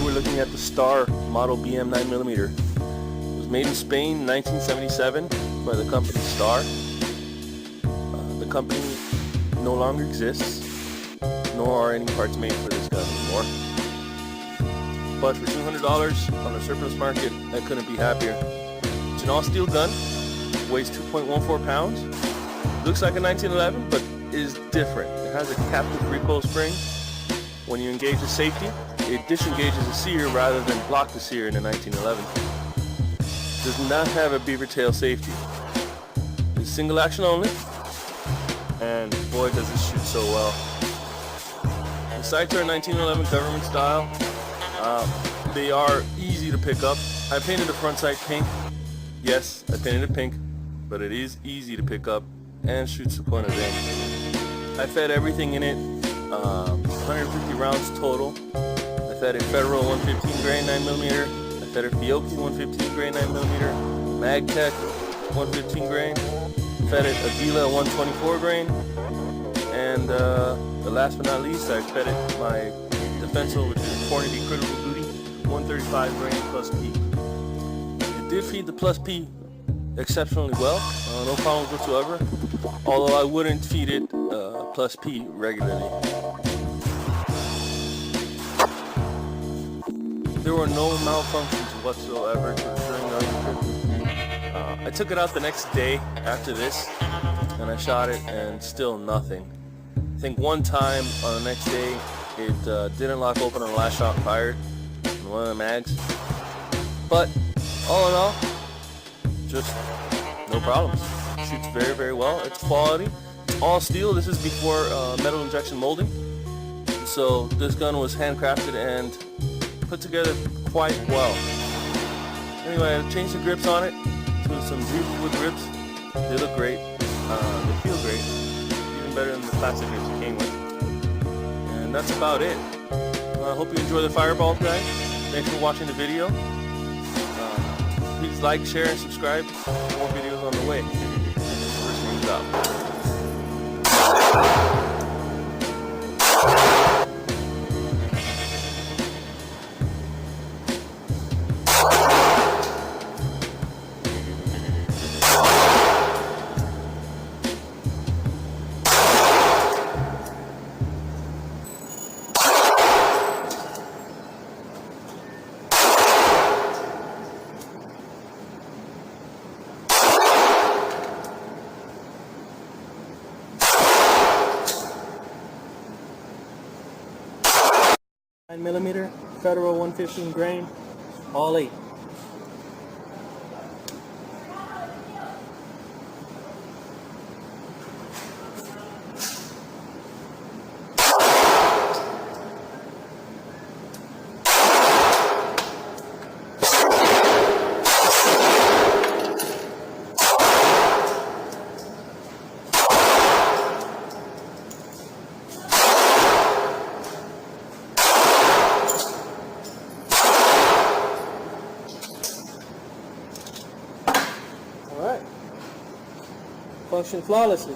we're looking at the Star Model BM 9mm. It was made in Spain in 1977 by the company Star. The company no longer exists, nor are any parts made for this gun anymore. But for $200 on the surplus market, I couldn't be happier. It's an all-steel gun, weighs 2.14 pounds, looks like a 1911, but is different. It has a captive recoil spring. When you engage the safety, it disengages the sear rather than block the sear in a 1911. Does not have a beaver tail safety. It's single action only, and boy does it shoot so well. The sights are 1911 government style. They are easy to pick up. I painted the front sight pink. Yes, I painted it pink, but it is easy to pick up and shoots the point of aim. I fed everything in it, 150 rounds total. I fed it Federal 115 grain 9mm. I fed it Fiocchi 115 grain 9mm. Magtech 115 grain. Fed it Avila 124 grain. And the last but not least, I fed it my Defenso, which is Hornady Critical Duty 135 grain plus P. It did feed the plus P exceptionally well, no problems whatsoever, although I wouldn't feed it plus P regularly. There were no malfunctions whatsoever during the hunting trip. I took it out the next day after this, and I shot it, and still nothing. I think one time on the next day, it didn't lock open on the last shot fired in one of the mags. But all in all, just no problems. It shoots very, very well. It's quality. It's all steel. This is before metal injection molding. So this gun was handcrafted and put together quite well. Anyway, I changed the grips on it to some Zebrawood grips. They look great. They feel great. Even better than the plastic grips it came with. And that's about it. I hope you enjoy the Fireball guys. Thanks for watching the video. Please like, share, and subscribe. More videos on the way. First name's out. $9mm, Federal 115 grain, all 8. Alright. Function flawlessly.